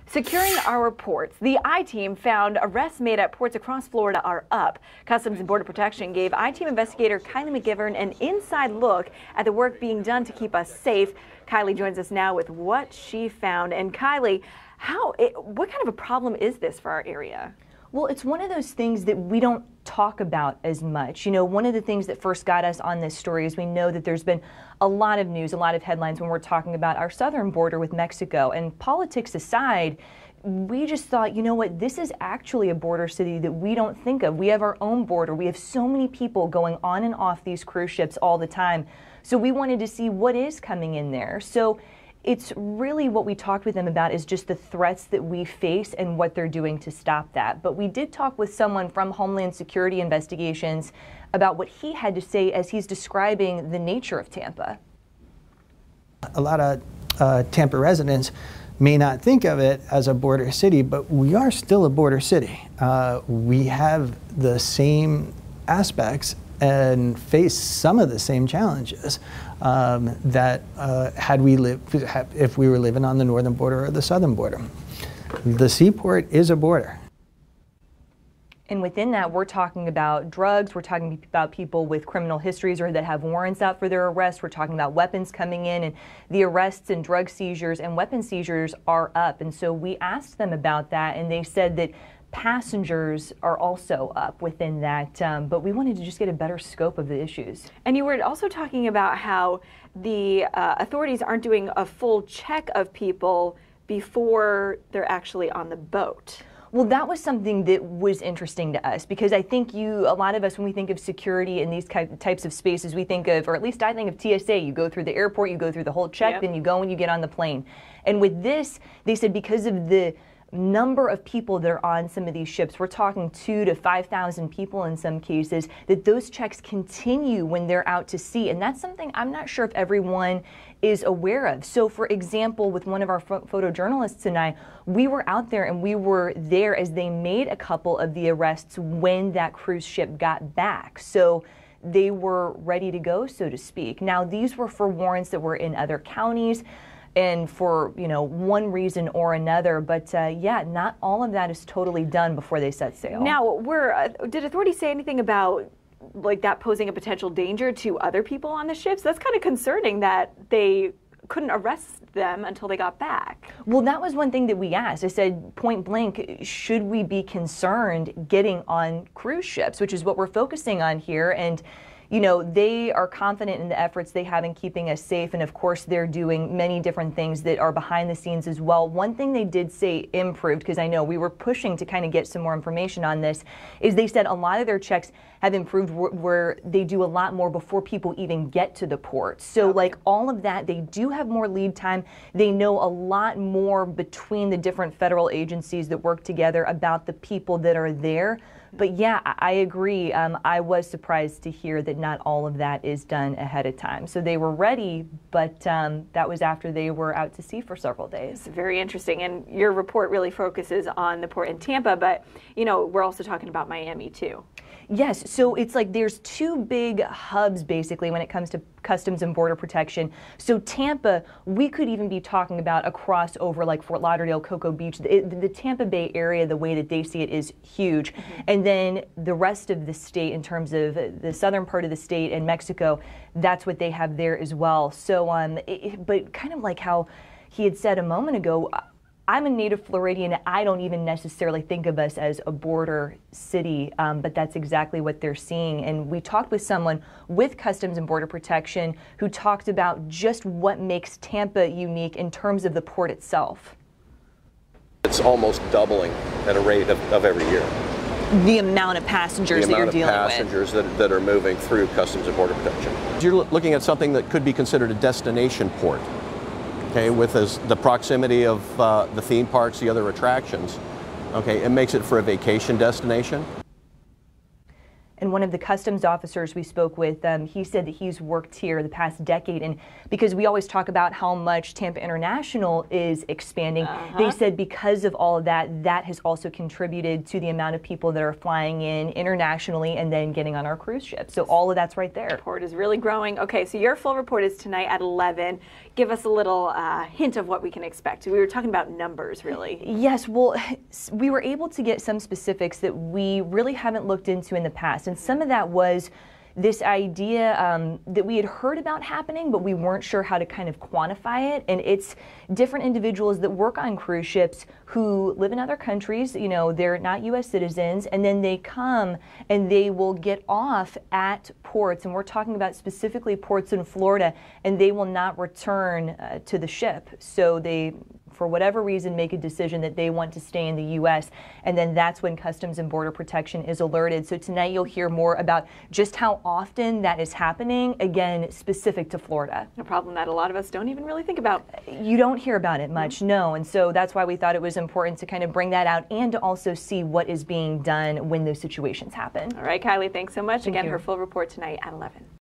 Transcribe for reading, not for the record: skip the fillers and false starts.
Securing our ports. The I-Team found arrests made at ports across Florida are up. Customs and Border Protection gave I-Team investigator Kylie McGivern an inside look at the work being done to keep us safe. Kylie joins us now with what she found. And Kylie, what kind of a problem is this for our area? Well, it's one of those things that we don't talk about as much. You know, one of the things that first got us on this story is we know that there's been a lot of news, a lot of headlines when we're talking about our southern border with Mexico. And politics aside, we just thought, you know what, this is actually a border city that we don't think of. We have our own border. We have so many people going on and off these cruise ships all the time. So we wanted to see what is coming in there. So it's really what we talked with them about is just the threats that we face and what they're doing to stop that. But we did talk with someone from Homeland Security Investigations about what he had to say as he's describing the nature of Tampa. A lot of Tampa residents may not think of it as a border city, but we are still a border city. We have the same aspects and face some of the same challenges that if we were living on the northern border or the southern border. The seaport is a border. And within that, we're talking about drugs, we're talking about people with criminal histories or that have warrants out for their arrest, we're talking about weapons coming in, and the arrests and drug seizures and weapon seizures are up. And so we asked them about that, and they said that passengers are also up within that, but we wanted to just get a better scope of the issues. And you were also talking about how the authorities aren't doing a full check of people before they're actually on the boat. Well, that was something that was interesting to us because I think a lot of us, when we think of security in these types of spaces, we think of, or at least I think of TSA, you go through the airport, you go through the whole check, yep. Then you go and you get on the plane. And with this, they said because of the number of people that are on some of these ships, we're talking 2,000 to 5,000 people in some cases, that those checks continue when they're out to sea. And that's something I'm not sure if everyone is aware of. So for example, with one of our photojournalists and I, we were out there and we were there as they made a couple of the arrests when that cruise ship got back. So they were ready to go, so to speak. Now, these were for warrants that were in other counties and for, you know, one reason or another. But yeah, not all of that is totally done before they set sail. Now, did authorities say anything about like that posing a potential danger to other people on the ships? That's kind of concerning that they couldn't arrest them until they got back. Well, that was one thing that we asked. I said, point blank, should we be concerned getting on cruise ships, which is what we're focusing on here? And you know, they are confident in the efforts they have in keeping us safe, and of course they're doing many different things that are behind the scenes as well. One thing they did say improved, because I know we were pushing to kind of get some more information on this, is they said a lot of their checks have improved where they do a lot more before people even get to the port. So like all of that, they do have more lead time. They know a lot more between the different federal agencies that work together about the people that are there. But yeah, I agree. I was surprised to hear that not all of that is done ahead of time. So they were ready, but that was after they were out to sea for several days. It's very interesting. And your report really focuses on the port in Tampa, but you know, we're also talking about Miami too. Yes, so it's like there's two big hubs basically when it comes to Customs and Border Protection. So Tampa, we could even be talking about a crossover like Fort Lauderdale, Cocoa Beach. The Tampa Bay area, the way that they see it, is huge. Mm-hmm. And then the rest of the state, in terms of the southern part of the state and Mexico, that's what they have there as well. So, but kind of like how he had said a moment ago, I'm a native Floridian. I don't even necessarily think of us as a border city, but that's exactly what they're seeing. And we talked with someone with Customs and Border Protection who talked about just what makes Tampa unique in terms of the port itself. It's almost doubling at a rate of every year. The amount of passengers that you're dealing with. The amount of passengers that are moving through Customs and Border Protection. You're looking at something that could be considered a destination port. Okay, with the proximity of the theme parks, the other attractions, okay, it makes it for a vacation destination. And one of the customs officers we spoke with, he said that he's worked here the past decade. And because we always talk about how much Tampa International is expanding, they said because of all of that, that has also contributed to the amount of people that are flying in internationally and then getting on our cruise ship. So all of that's right there. The port is really growing. Okay, so your full report is tonight at 11. Give us a little hint of what we can expect. We were talking about numbers, really. Yes, well, we were able to get some specifics that we really haven't looked into in the past. And some of that was this idea that we had heard about happening, but we weren't sure how to kind of quantify it. And it's different individuals that work on cruise ships who live in other countries, you know, they're not U.S. citizens, and then they come and they will get off at ports, and we're talking about specifically ports in Florida, and they will not return to the ship. So they, for whatever reason, make a decision that they want to stay in the U.S., and then that's when Customs and Border Protection is alerted. So tonight you'll hear more about just how often that is happening, again, specific to Florida. A problem that a lot of us don't even really think about. You don't hear about it much, no, and so that's why we thought it was important to kind of bring that out and to also see what is being done when those situations happen. All right, Kylie, thanks so much. Thank Again, you. her full report tonight at 11.